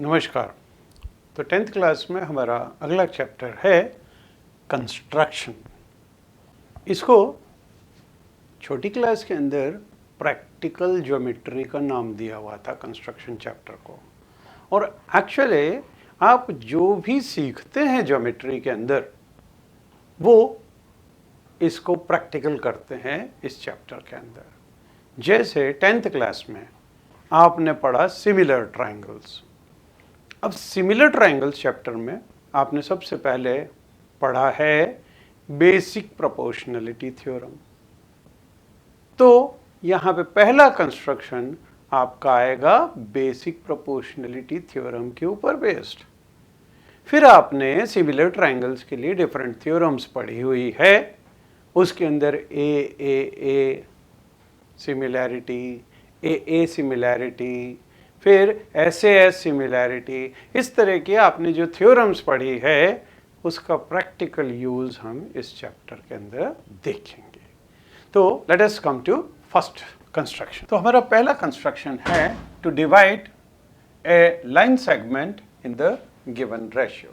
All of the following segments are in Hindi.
नमस्कार। तो 10th क्लास में हमारा अगला चैप्टर है कंस्ट्रक्शन। इसको छोटी क्लास के अंदर प्रैक्टिकल ज्योमेट्री का नाम दिया हुआ था कंस्ट्रक्शन चैप्टर को। और एक्चुअली आप जो भी सीखते हैं ज्योमेट्री के अंदर वो इसको प्रैक्टिकल करते हैं इस चैप्टर के अंदर। जैसे 10th क्लास में आपने पढ़ा सिमिलर ट्रायंगल्स। अब सिमिलर ट्रायंगल्स चैप्टर में आपने सबसे पहले पढ़ा है बेसिक प्रोपोर्शनलिटी थ्योरम। तो यहाँ पे पहला कंस्ट्रक्शन आपका आएगा बेसिक प्रोपोर्शनलिटी थ्योरम के ऊपर बेस्ड। फिर आपने सिमिलर ट्रायंगल्स के लिए डिफरेंट थ्योरम्स पढ़ी हुई है। उसके अंदर ए सिमिलैरिटी, ए सिमिलैरिटी, फिर एस सिमिलैरिटी, इस तरह की आपने जो थ्योरम्स पढ़ी है उसका प्रैक्टिकल यूज हम इस चैप्टर के अंदर देखेंगे। तो let us come to first construction. तो हमारा पहला कंस्ट्रक्शन है to divide a line segment in the given ratio.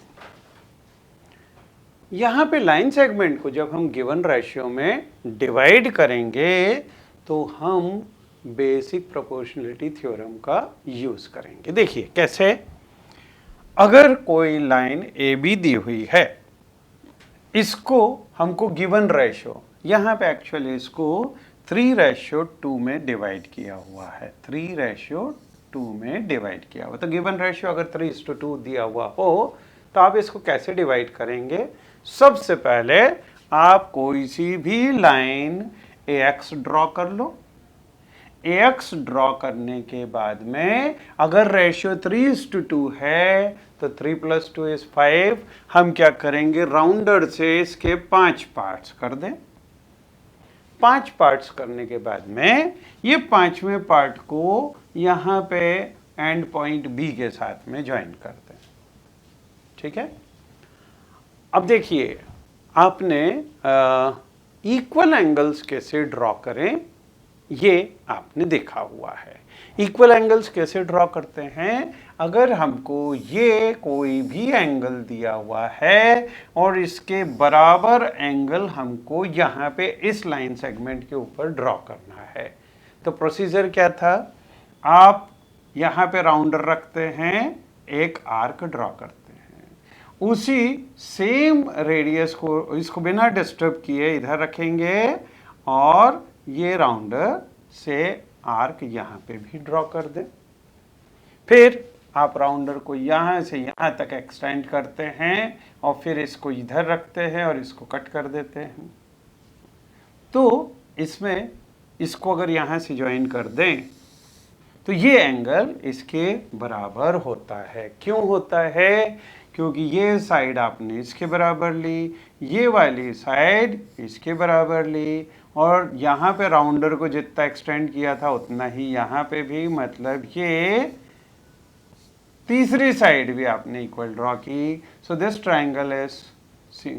यहाँ पे लाइन सेगमेंट को जब हम गिवन रेशियो में डिवाइड करेंगे तो हम बेसिक प्रोपोर्शनलिटी थ्योरम का यूज करेंगे। देखिए कैसे। अगर कोई लाइन ए बी दी हुई है, इसको हमको गिवन रेशियो, यहाँ पे एक्चुअली इसको 3:2 में डिवाइड किया हुआ है। 3:2 में डिवाइड किया हुआ। तो गिवन रेशियो अगर 3:2 दिया हुआ हो तो आप इसको कैसे डिवाइड करेंगे? सबसे पहले आप कोई सी भी लाइन AX ड्रॉ कर लो। AX ड्रॉ करने के बाद में अगर रेशियो 3:2 है तो 3 + 2 = 5। हम क्या करेंगे? राउंडर से इसके 5 पार्ट्स कर दें। 5 पार्ट्स करने के बाद में ये 5वें पार्ट को यहाँ पे एंड पॉइंट B के साथ में ज्वाइन कर दें। ठीक है। अब देखिए आपने इक्वल एंगल्स कैसे ड्रॉ करें ये आपने देखा हुआ है। इक्वल एंगल्स कैसे ड्रॉ करते हैं? अगर हमको ये कोई भी एंगल दिया हुआ है और इसके बराबर एंगल हमको यहाँ पे इस लाइन सेगमेंट के ऊपर ड्रॉ करना है तो प्रोसीजर क्या था? आप यहाँ पे राउंडर रखते हैं, एक आर्क ड्रॉ करते हैं, उसी सेम रेडियस को इसको बिना डिस्टर्ब किए इधर रखेंगे और ये राउंडर से आर्क यहाँ पे भी ड्रॉ कर दें। फिर आप राउंडर को यहाँ से यहाँ तक एक्सटेंड करते हैं और फिर इसको इधर रखते हैं और इसको कट कर देते हैं। तो इसमें इसको अगर यहाँ से ज्वाइन कर दें तो ये एंगल इसके बराबर होता है। क्यों होता है? क्योंकि ये साइड आपने इसके बराबर ली, ये वाली साइड इसके बराबर ली और यहाँ पे राउंडर को जितना एक्सटेंड किया था उतना ही यहाँ पे भी, मतलब ये तीसरी साइड भी आपने इक्वल ड्रॉ की। So this triangle is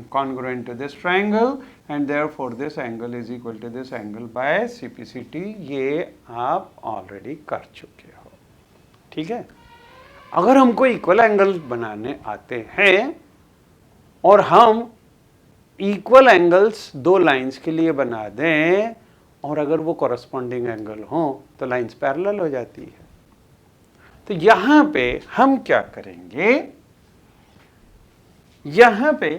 congruent to this triangle and therefore this angle is equal to this angle by CPCT। ये आप ऑलरेडी कर चुके हो। ठीक है। अगर हमको इक्वल एंगल बनाने आते हैं और हम इक्वल एंगल्स दो लाइंस के लिए बना दें और अगर वो कॉरस्पॉन्डिंग एंगल हो तो लाइंस पैरेलल हो जाती है। तो यहाँ पे हम क्या करेंगे? यहाँ पे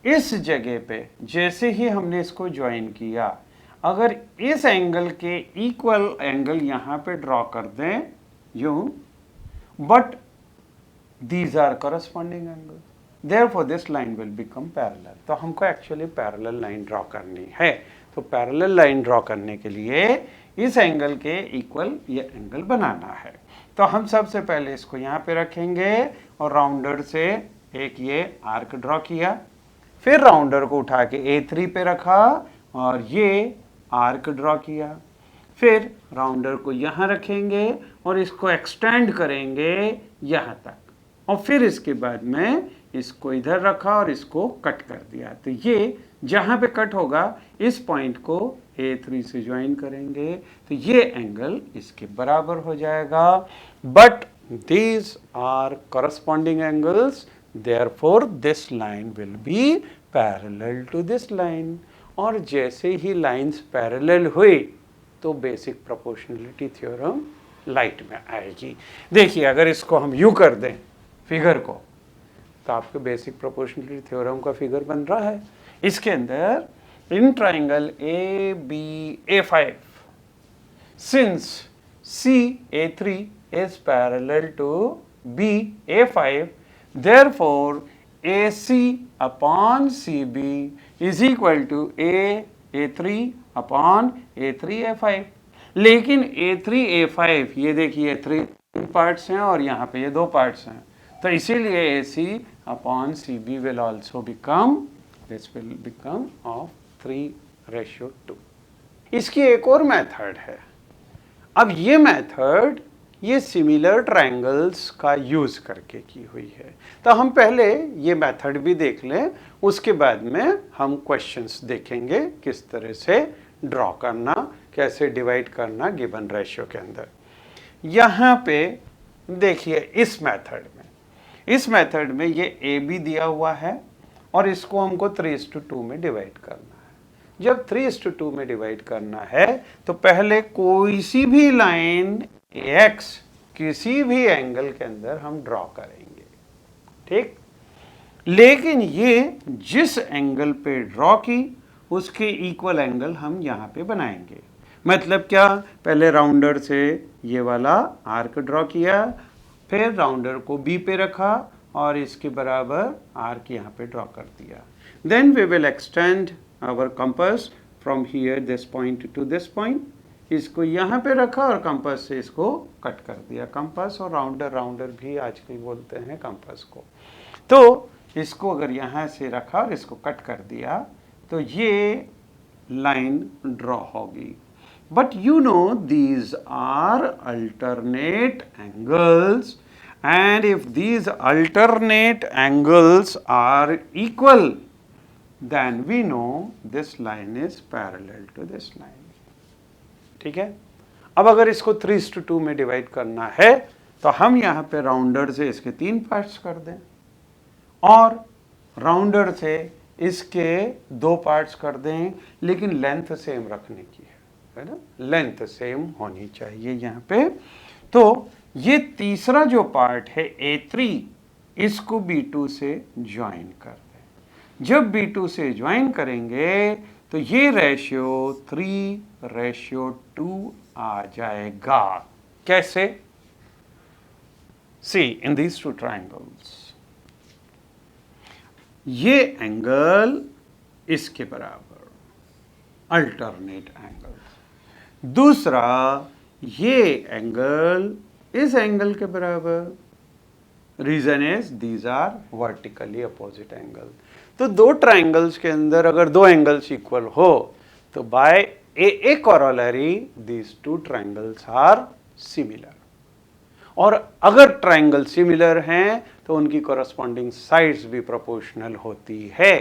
इस जगह पे जैसे ही हमने इसको ज्वाइन किया, अगर इस एंगल के इक्वल एंगल यहाँ पे ड्रॉ कर दें यूं, but these are corresponding angles, therefore this line will become parallel। तो हमको एक्चुअली पैरेलल लाइन ड्रॉ करनी है। तो पैरेलल लाइन ड्रॉ करने के लिए इस एंगल के इक्वल ये एंगल बनाना है। तो हम सबसे पहले इसको यहाँ पे रखेंगे और राउंडर से एक ये आर्क ड्रॉ किया, फिर राउंडर को उठा के A3 पे रखा और ये आर्क ड्रॉ किया, फिर राउंडर को यहाँ रखेंगे और इसको एक्सटेंड करेंगे यहाँ तक और फिर इसके बाद में इसको इधर रखा और इसको कट कर दिया। तो ये जहाँ पे कट होगा इस पॉइंट को A3 से ज्वाइन करेंगे तो ये एंगल इसके बराबर हो जाएगा। But these are corresponding angles, therefore this line will be parallel to this line। और जैसे ही लाइंस पैरेलल हुई तो बेसिक प्रोपोर्शनलिटी थ्योरम लाइट में आएगी। देखिए अगर इसको हम यूं कर दें फिगर को, तो आपके बेसिक प्रोपोर्शनलिटी थ्योरम का फिगर बन रहा है। इसके अंदर in triangle ABA5, since CA3 is parallel to BA5, therefore AC upon CB is equal to A3 upon A3A5। लेकिन A3A5 ये देखिए 3 पार्ट्स हैं और यहाँ पे ये 2 पार्ट्स हैं, तो इसीलिए AC upon CB will also become, this will become of 3:2। इसकी एक और मेथड है। अब ये मेथड ये सिमिलर ट्रायंगल्स का यूज़ करके की हुई है, तो हम पहले ये मेथड भी देख लें, उसके बाद में हम क्वेश्चंस देखेंगे किस तरह से ड्रॉ करना, कैसे डिवाइड करना गिवन रेशियो के अंदर। यहाँ पे देखिए इस मेथड में ये AB दिया हुआ है और इसको हमको 3:2 में डिवाइड करना है। जब 3:2 में डिवाइड करना है तो पहले कोई सी भी लाइन X किसी भी एंगल के अंदर हम ड्रॉ करेंगे, ठीक। लेकिन ये जिस एंगल पे ड्रॉ की उसके इक्वल एंगल हम यहाँ पे बनाएंगे। मतलब क्या, पहले राउंडर से ये वाला आर्क ड्रॉ किया, फिर राउंडर को B पे रखा और इसके बराबर आर्क यहाँ पे ड्रॉ कर दिया। Then we will extend our compass from here this point to this point, इसको यहाँ पे रखा और कंपास से इसको कट कर दिया। कंपास और राउंडर भी आजकल बोलते हैं कंपास को। तो इसको अगर यहाँ से रखा और इसको कट कर दिया तो ये लाइन ड्रॉ होगी। But you know these are alternate angles, and if these alternate angles are equal, then we know this line is parallel to this line। ठीक है। अब अगर इसको 3:2 में डिवाइड करना है तो हम यहाँ पे राउंडर से इसके 3 पार्ट्स कर दें और राउंडर से इसके 2 पार्ट्स कर दें, लेकिन लेंथ सेम रखने की है ना, लेंथ सेम होनी चाहिए यहाँ पे। तो ये तीसरा जो पार्ट है A3, इसको B2 से ज्वाइन कर दें। जब B2 से ज्वाइन करेंगे तो ये रेशियो 3:2 आ जाएगा। कैसे? See in these two triangles, ये एंगल इसके बराबर, अल्टरनेट एंगल। दूसरा ये एंगल इस एंगल के बराबर। Reason is these are vertically opposite angle. तो 2 ट्राइंगल्स के अंदर अगर 2 एंगल्स इक्वल हो तो by a corollary these 2 triangles are similar. और अगर ट्राइंगल सिमिलर हैं तो उनकी कॉरस्पॉन्डिंग साइड्स भी प्रोपोर्शनल होती है।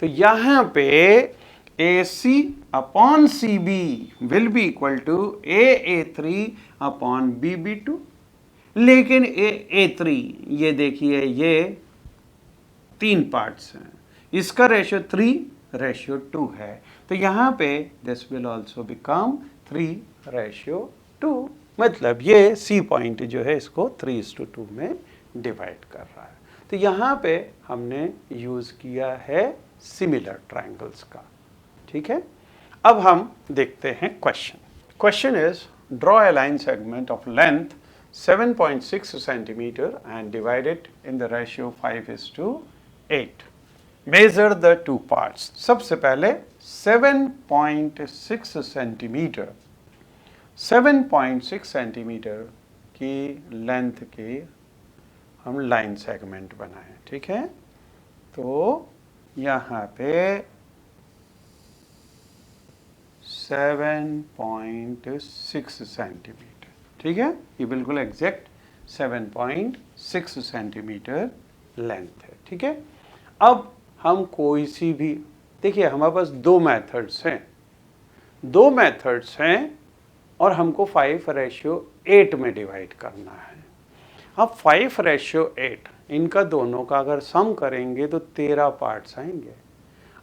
तो यहाँ पे AC upon CB will be equal to AA3 upon BB2। लेकिन A3 ये देखिए ये 3 पार्ट्स हैं, इसका रेशियो 3:2 है, तो यहाँ पे this will also become 3:2। मतलब ये C पॉइंट जो है इसको 3:2 में डिवाइड कर रहा है। तो यहाँ पे हमने यूज़ किया है सिमिलर ट्राइंगल्स का। ठीक है। अब हम देखते हैं question is draw a line segment of length 7.6 centimetre and divide it in the ratio 5:8। Measure the 2 parts. सबसे पहले 7.6 सेंटीमीटर 7.6 सेंटीमीटर की लेंथ की हम लाइन सेगमेंट बनाएं। ठीक है। तो यहाँ पे 7.6 सेंटीमीटर, ठीक है, ये बिल्कुल एग्जैक्ट 7.6 सेंटीमीटर लेंथ है। ठीक है। अब हम कोई सी भी, देखिए हमारे पास 2 मेथड्स हैं और हमको 5:8 में डिवाइड करना है। अब 5:8 इनका दोनों का अगर सम करेंगे तो 13 पार्ट्स आएंगे।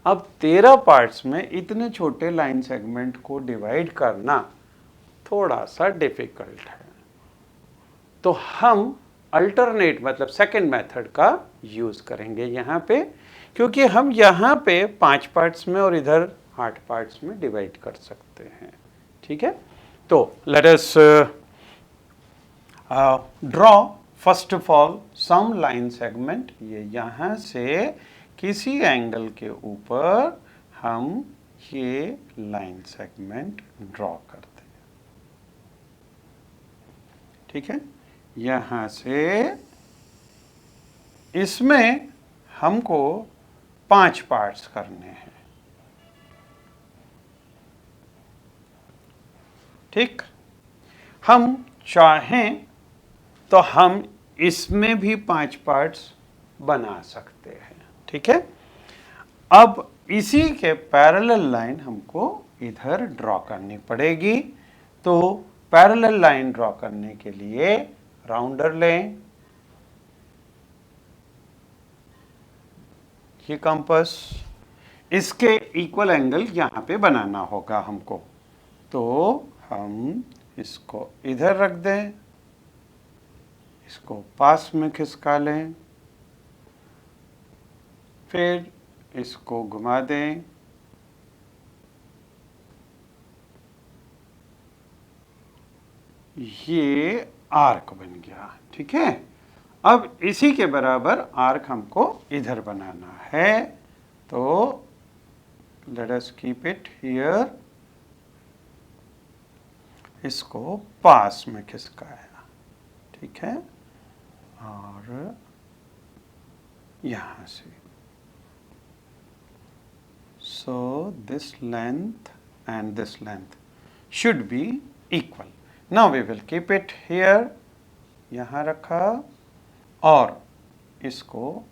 अब 13 पार्ट्स में इतने छोटे लाइन सेगमेंट को डिवाइड करना थोड़ा सा डिफिकल्ट है, तो हम अल्टरनेट मतलब सेकंड मेथड का यूज करेंगे यहाँ पे, क्योंकि हम यहाँ पे 5 पार्ट्स में और इधर 8 पार्ट्स में डिवाइड कर सकते हैं। ठीक है, तो let us draw first of all some line segment. ये यहाँ से किसी एंगल के ऊपर हम ये लाइन सेगमेंट ड्रॉ करते हैं। ठीक है, यहाँ से इसमें हमको 5 पार्ट्स करने हैं। ठीक, हम चाहें तो हम इसमें भी 5 पार्ट्स बना सकते हैं। ठीक है, अब इसी के पैरेलल लाइन हमको इधर ड्रॉ करनी पड़ेगी। तो पैरेलल लाइन ड्रॉ करने के लिए राउंडर लें, ये कंपास, इसके इक्वल एंगल यहाँ पे बनाना होगा हमको। तो हम इसको इधर रख दें, इसको पास में खिसका लें, फिर इसको घुमा दें, ये आर्क बन गया। ठीक है, अब इसी के बराबर आर्क हमको इधर बनाना है। तो let us keep it here, इसको पास में खिसकाया। ठीक है, और यहां से so this length and this length should be equal. Now we will keep it here, यहां रखा और इसको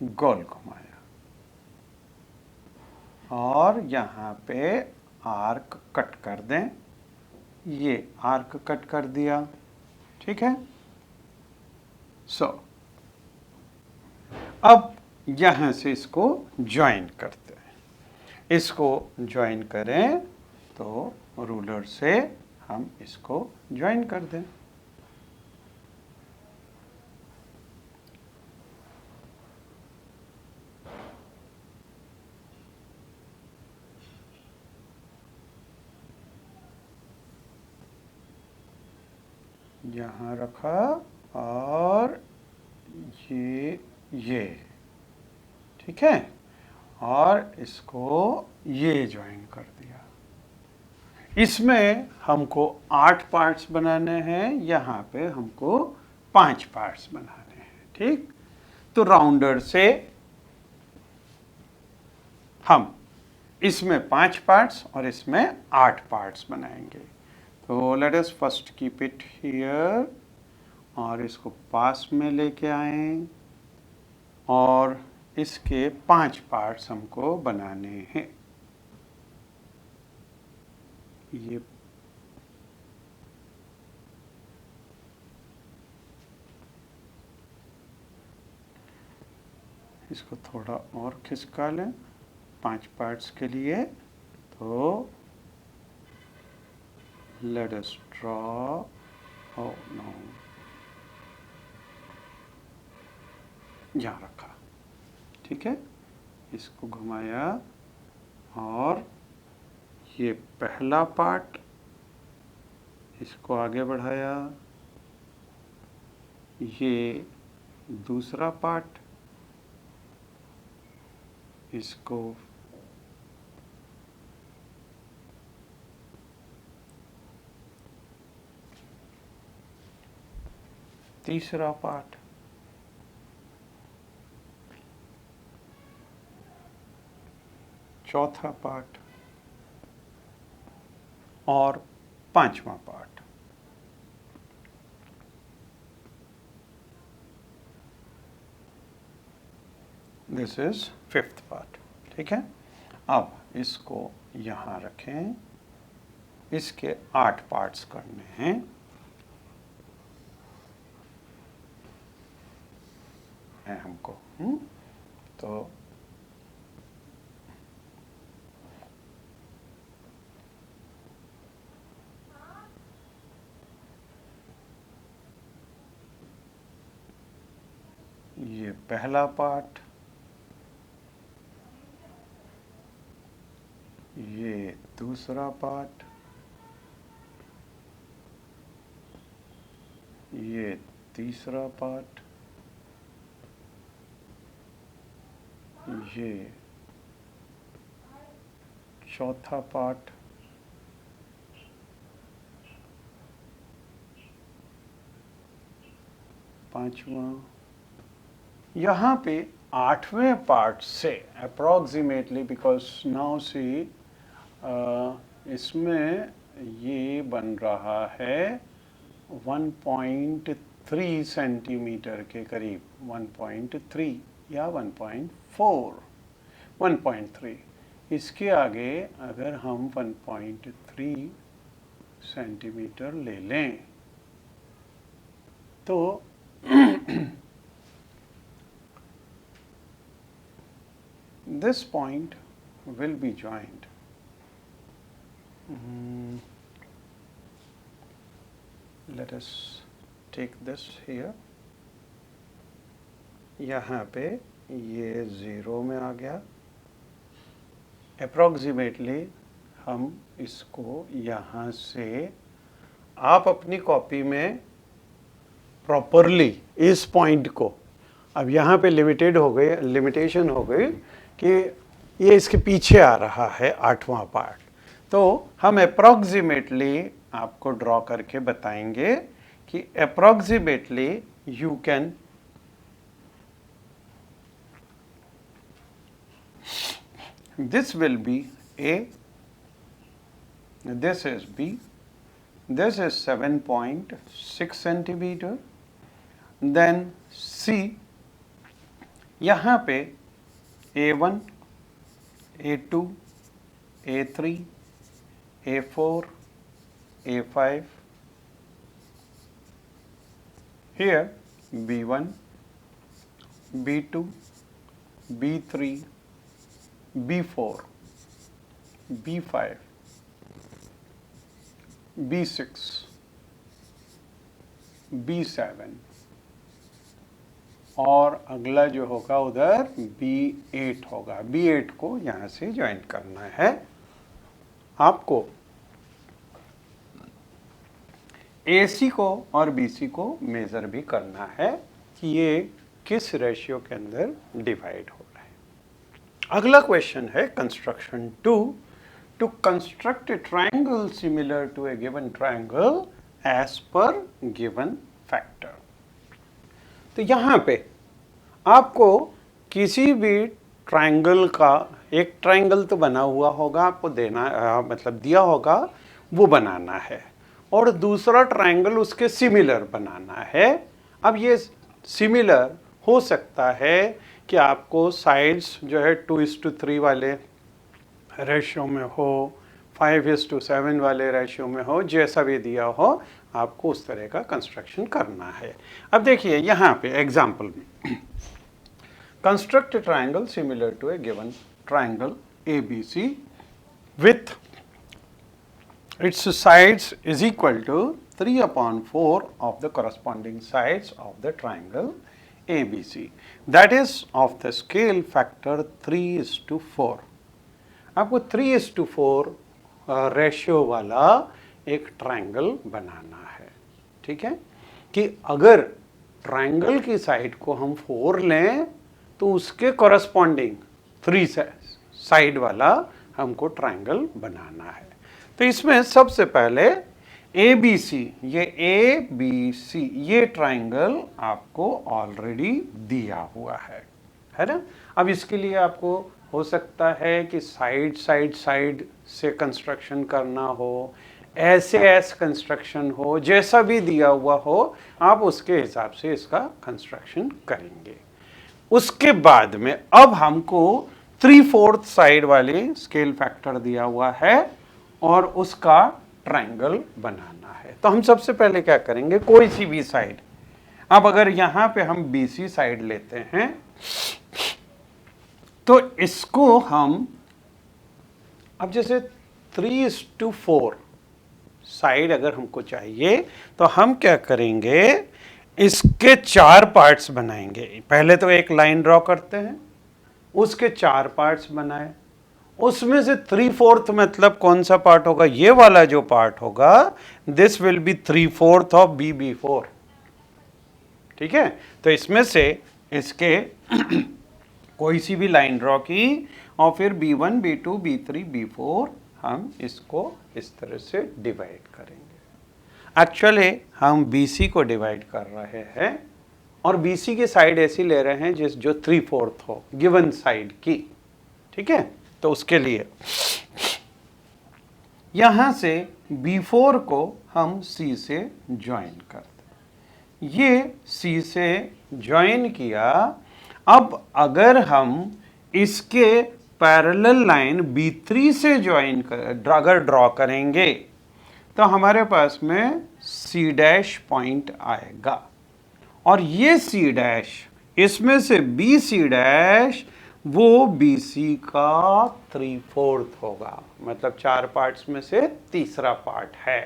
गोल घुमाया और यहाँ पे आर्क कट कर दें। ये आर्क कट कर दिया। ठीक है, सो अब यहाँ से इसको ज्वाइन करते हैं। इसको ज्वाइन करें तो रूलर से हम इसको ज्वाइन कर दें। यहाँ रखा और ये ठीक है, और इसको ये ज्वाइन कर दिया। इसमें हमको 8 पार्ट्स बनाने हैं, यहाँ पे हमको 5 पार्ट्स बनाने हैं। ठीक, तो राउंडर से हम इसमें 5 पार्ट्स और इसमें 8 पार्ट्स बनाएंगे। तो let us first keep it here और इसको पास में लेके आए और इसके 5 पार्ट्स हमको बनाने हैं। ये इसको थोड़ा और खिसका लें 5 पार्ट्स के लिए। तो let us draw, oh no, यहाँ रखा। ठीक है, इसको घुमाया और ये पहला पार्ट, इसको आगे बढ़ाया, ये दूसरा पार्ट, इसको तीसरा पार्ट, चौथा पार्ट और 5वां part. This is 5th part. ठीक है, अब इसको यहाँ रखें, इसके 8 पार्ट्स करने हैं। है हमको। तो ये पहला पार्ट, ये दूसरा पार्ट, ये तीसरा पार्ट, ये चौथा पार्ट, पांचवा। यहाँ पे 8वें पार्ट से अप्रॉक्सीमेटली, बिकॉज नाउ सी इसमें ये बन रहा है 1.3 सेंटीमीटर के करीब, 1.3 या 1.4, 1.3। इसके आगे अगर हम 1.3 सेंटीमीटर ले लें तो this point will be joined. Let us take this here. यहाँ पे ये 0 में आ गया। अप्रॉक्सीमेटली हम इसको यहाँ से, आप अपनी कॉपी में प्रॉपरली इस पॉइंट को, अब यहाँ पे लिमिटेशन हो गई कि ये इसके पीछे आ रहा है 8वां पार्ट, तो हम अप्रॉक्सीमेटली आपको ड्रॉ करके बताएंगे कि approximately you can this will be A, this is B, this is 7.6 centimeter, then C, यहाँ पे A1, A2, A3, A4, A5, here B1, B2, B3, B4, B5, B6, B7 और अगला जो होगा उधर B8 होगा। B8 को यहाँ से ज्वाइन करना है आपको। AC को और BC को मेज़र भी करना है कि ये किस रेशियो के अंदर डिवाइड हो रहा है। अगला क्वेश्चन है construction 2, to construct a triangle similar to a given triangle as per given factor. तो यहाँ पे आपको किसी भी ट्रायंगल का, एक ट्रायंगल तो बना हुआ होगा, आपको देना मतलब दिया होगा वो बनाना है, और दूसरा ट्रायंगल उसके सिमिलर बनाना है। अब ये सिमिलर हो सकता है कि आपको साइड्स जो है 2:3 वाले रेशियो में हो, 5:7 वाले रेशियो में हो, जैसा भी दिया हो आपको उस तरह का कंस्ट्रक्शन करना है। अब देखिए यहाँ पे एग्जाम्पल में, construct a triangle similar to a given triangle ABC with its sides is equal to 3/4 of the corresponding sides of the triangle ABC, that is of the scale factor 3:4। आपको 3:4 रेशियो वाला एक ट्रायंगल बनाना है। ठीक है, कि अगर ट्रायंगल की साइड को हम 4 लें तो उसके कॉरस्पॉन्डिंग 3 साइड वाला हमको ट्रायंगल बनाना है। तो इसमें सबसे पहले ABC, ये ABC ये ट्रायंगल आपको ऑलरेडी दिया हुआ है ना। अब इसके लिए आपको हो सकता है कि साइड से कंस्ट्रक्शन करना हो, ऐसे कंस्ट्रक्शन हो, जैसा भी दिया हुआ हो आप उसके हिसाब से इसका कंस्ट्रक्शन करेंगे। उसके बाद में अब हमको 3/4 साइड वाले स्केल फैक्टर दिया हुआ है और उसका ट्रायंगल बनाना है। तो हम सबसे पहले क्या करेंगे, कोई सी भी साइड, अब अगर यहां पे हम BC साइड लेते हैं तो इसको हम, अब जैसे 3:4 साइड अगर हमको चाहिए तो हम क्या करेंगे, इसके 4 पार्ट्स बनाएंगे। पहले तो एक लाइन ड्रॉ करते हैं, उसके 4 पार्ट्स बनाए, उसमें से 3/4 मतलब कौन सा पार्ट होगा, ये वाला जो पार्ट होगा, this will be 3/4 of BB4। ठीक है, तो इसमें से इसके कोई सी भी लाइन ड्रॉ की और फिर B1 B2 B3 B4 हम इसको इस तरह से डिवाइड करेंगे। एक्चुअली हम BC को डिवाइड कर रहे हैं और BC की साइड ऐसी ले रहे हैं जो 3/4 हो गिवन साइड की। ठीक है, तो उसके लिए यहां से B4 को हम C से ज्वाइन करते, ये C से ज्वाइन किया। अब अगर हम इसके पैरेलल लाइन B3 से ज्वाइन अगर ड्रॉ करेंगे तो हमारे पास में C' पॉइंट आएगा और ये C' इसमें से BC' वो BC का 3/4 होगा, मतलब 4 पार्ट्स में से तीसरा पार्ट है।